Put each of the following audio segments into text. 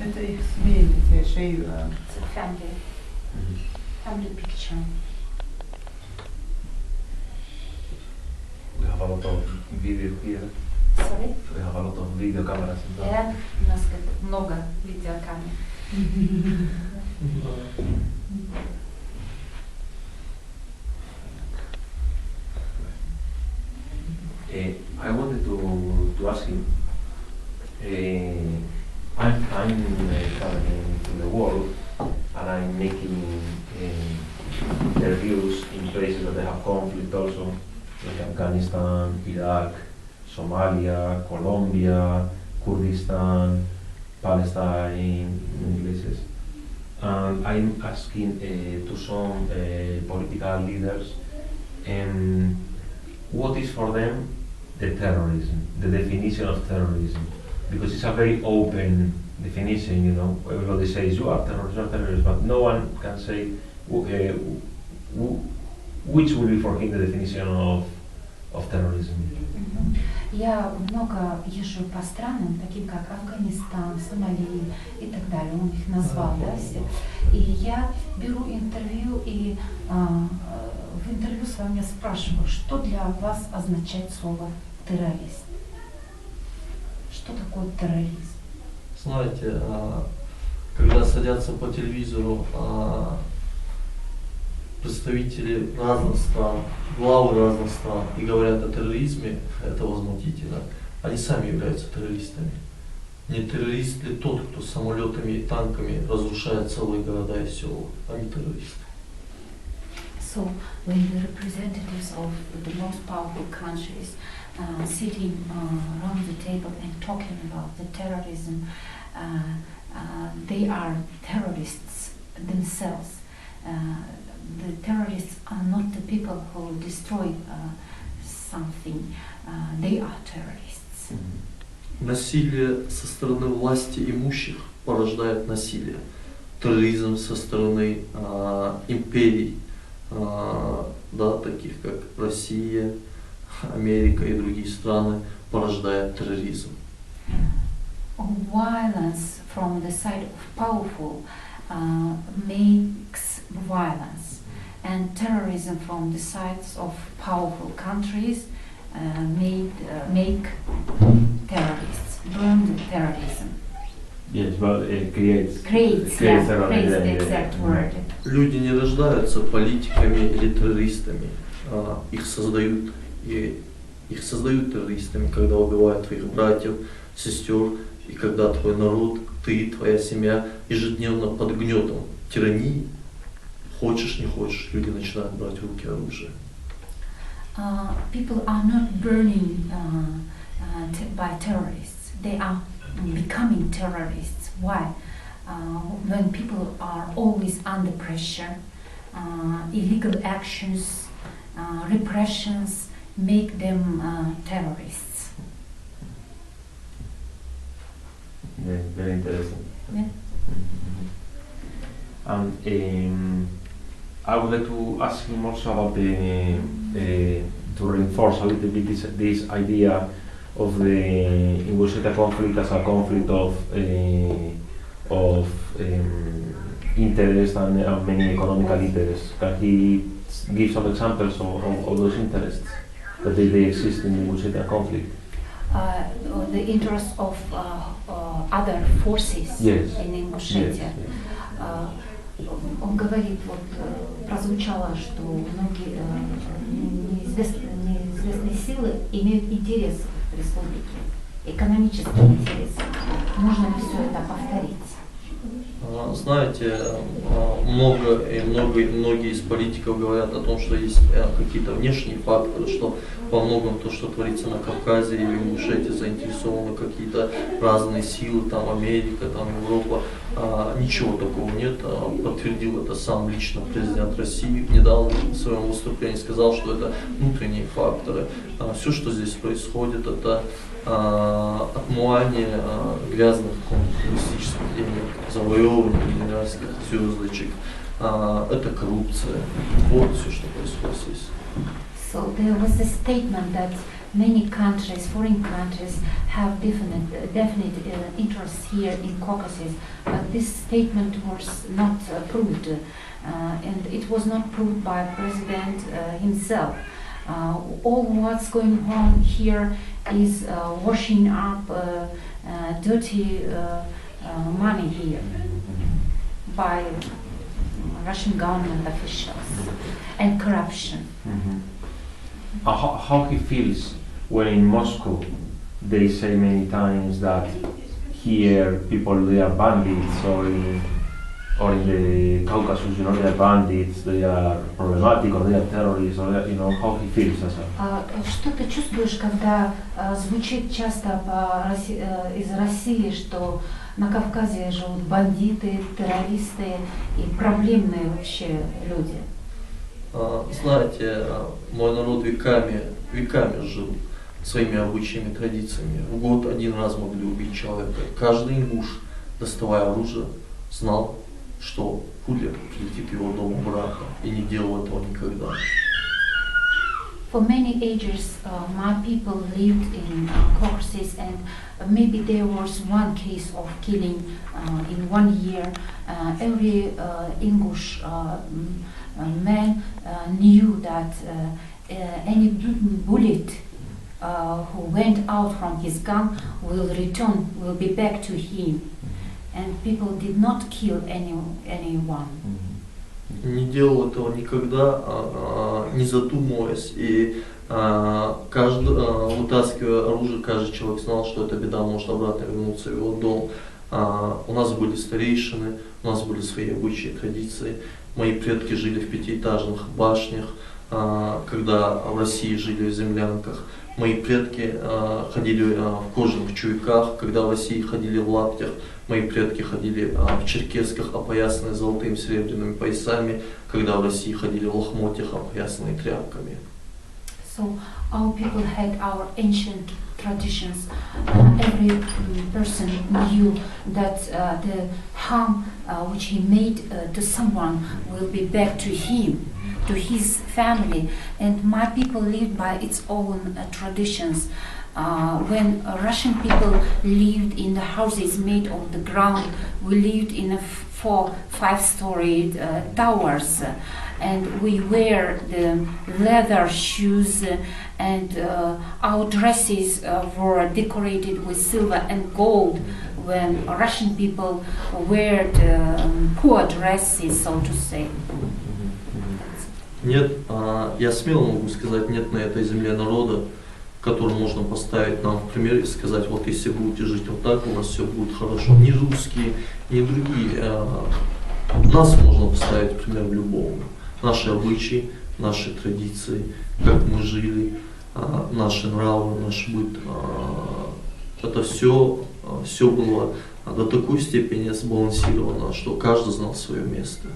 Это их семейный шею. It's a family picture. We have a lot of video here. Sorry? We have a lot of video cameras. Да, у нас много видеокамер. I wanted to ask you, I'm traveling to the world and I'm making interviews in places that they have conflict also, like Afghanistan, Iraq, Somalia, Colombia, Kurdistan, Palestine, many places. And I'm asking to some political leaders what is for them the terrorism, the definition of terrorism, because it's a very open definition, you know. Everybody says you are terrorist, but no one can say which will be for him the definition of terrorism. Я много езжу по странам, таким как Афганистан, Сомали и так далее, он их назвал, да, все. И я беру интервью, и в интервью с вами спрашиваю, что для вас означает слово террорист? Что такое терроризм? Знаете, когда садятся по телевизору представители разных стран, главы разных стран и говорят о терроризме, это возмутительно. Они сами являются террористами. Не террорист ли тот, кто самолетами и танками разрушает целые города и села, а не террористы? So, when the representatives of the most powerful countries sitting around the table and talking about the terrorism, they are terrorists themselves. The terrorists are not the people who destroy something, they are terrorists. Насилие со стороны власти имущих порождает насилие. Терроризм со стороны империй, да, таких как Россия, Америка и другие страны, порождает терроризм. Violence from the side of powerful makes violence, and terrorism from the sides of powerful countries make terrorists, burn the terrorism. Yes, but it creates the exact word. Люди не рождаются политиками или террористами, их создают террористами, когда убивают твоих братьев, сестер, и когда твой народ, ты, твоя семья ежедневно под гнетом тирании, хочешь не хочешь, люди начинают брать в руки оружие. People are not burning by terrorists, they are becoming terrorists. Why? When people are always under pressure, illegal actions, repressions make them terrorists. Yeah, very interesting. Yeah. And I would like to ask him also about to reinforce a little bit this idea of the Ingushetia conflict as a conflict of interest and many economical interests. Can he give some examples of those interests that they exist in the Ingushetia conflict? The interests of other forces in Ingushetia. Он говорит, вот прозвучало, что многие неизвестные силы имеют интерес в республике, экономический интерес. Можно ли все это повторить? Знаете, многие из политиков говорят о том, что есть какие-то внешние факторы, что во многом то, что творится на Кавказе или в Ингушетии, заинтересованы какие-то разные силы, там Америка, там Европа. Ничего такого нет. Подтвердил это сам лично президент России. Недавно в своем выступлении сказал, что это внутренние факторы. Все, что здесь происходит, это отмывание грязных коммунистических денег, завоевывание генеральских звездочек, это коррупция. Вот все, что происходит здесь. So there was a statement that many countries, foreign countries, have definite interests here in Caucasus, but this statement was not proved, and it was not proved by President himself. All what's going on here is washing up dirty money here by Russian government officials and corruption. How he feels when in Moscow they say many times that here people they are bandits, or in the Caucasus, you know, they are bandits, they are problematic, or they are terrorists, or they are, you know, how he feels as a... Что ты чувствуешь, когда звучит часто из России, что на Кавказе живут бандиты, террористы и проблемные вообще люди? Знаете, мой народ веками жил своими обычаями, традициями. В год один раз могли убить человека. Каждый ингуш, доставая оружие, знал, что пуля прилетит в его дом обратно, и не делал этого никогда. For many ages, my people lived in Caucasus, and maybe there was one case of killing in 1 year. Every English man knew that any bullet who went out from his gun will be back to him, and people did not kill anyone. Не делал этого никогда, не задумываясь, и вытаскивая оружие, каждый человек знал, что эта беда может обратно вернуться в его дом. У нас были старейшины, у нас были свои обычаи, традиции. Мои предки жили в 5-этажных башнях, когда в России жили в землянках. Мои предки ходили в кожаных чуйках, когда в России ходили в лаптях. Мои предки ходили в черкесках, опоясанные золотыми серебряными поясами, когда в России ходили в лохмотьях, опоясанные тряпками. So our people had our ancient traditions. Every person knew that the harm which he made to someone will be back to him, to his family, and my people lived by its own traditions. When Russian people lived in the houses made of the ground, we lived in 4-5-story towers, and we wear the leather shoes, and our dresses were decorated with silver and gold. When Russian people wear the poor dresses, so to say. Нет, я смело могу сказать, нет на этой земле народа, которым можно поставить нам в пример и сказать, вот если будете жить вот так, у вас все будет хорошо. Ни русские, ни другие. Нас можно поставить в пример любому. Наши обычаи, наши традиции, как мы жили, наши нравы, наш быт. Это все было до такой степени сбалансировано, что каждый знал свое место.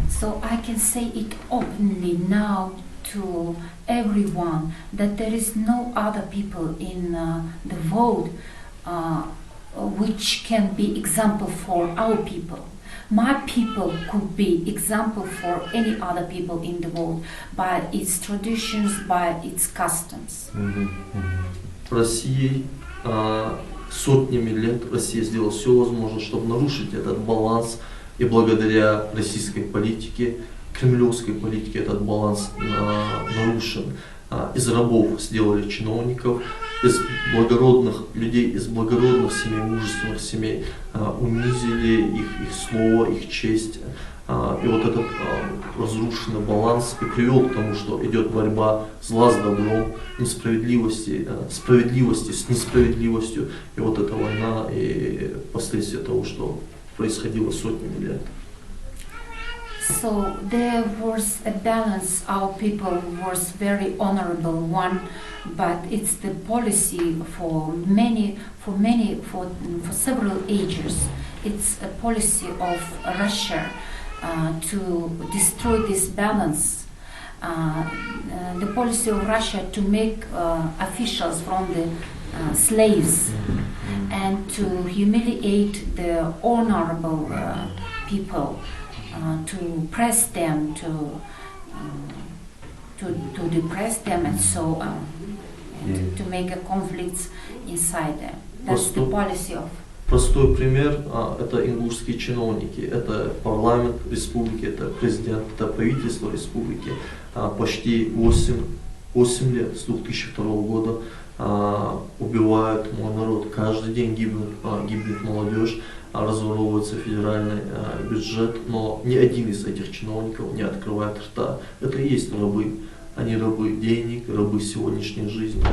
So I can say it openly now to everyone that there is no other people in the world which can be example for our people. My people could be example for any other people in the world by its traditions, by its customs. Россией сотнями лет Россия сделала все возможное, чтобы нарушить этот баланс, и благодаря российской политике, кремлевской политике, этот баланс нарушен. Из рабов сделали чиновников, из благородных людей, из благородных семей, мужественных семей унизили их слово, их честь. И вот этот разрушенный баланс и привел к тому, что идет борьба зла с добром, справедливости с несправедливостью. И вот эта война и последствия того, что происходило сотнями лет. So there was a balance. Our people was very honorable one, but it's the policy for several ages. It's a policy of Russia to destroy this balance. The policy of Russia to make officials from the slaves and to humiliate the honorable people. To press them, to depress them, and so on. Yeah. to make a conflicts inside them. That's the policy of. Простой пример – это ингушские чиновники, это парламент республики, это президент, это правительство республики. Почти 8 лет, с 2002 года убивают мой народ. Каждый день гибнет молодежь, разворовывается федеральный бюджет, но ни один из этих чиновников не открывает рта. Это и есть рабы. Они рабы денег, рабы сегодняшней жизни.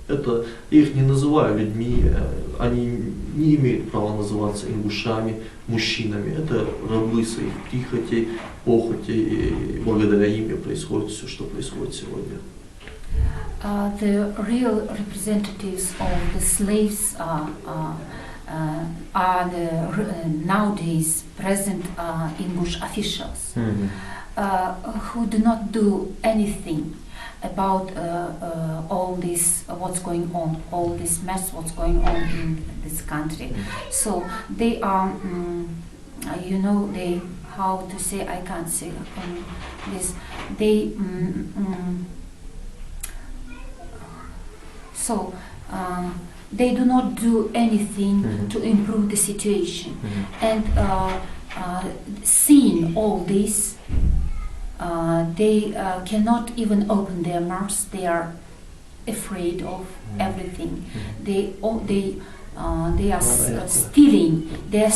Это я их не называю людьми, они не имеют права называться ингушами, мужчинами. Это рабы своих прихотей, похотей, и благодаря им происходит все, что происходит сегодня. The real representatives of the slaves are the nowadays present English officials. Who do not do anything about all this, what's going on, all this mess, what's going on in this country. So they are, they, how to say, I can't say this, they, so they do not do anything to improve the situation. And seeing all this, they cannot even open their mouths. They are afraid of everything. They are stealing. They are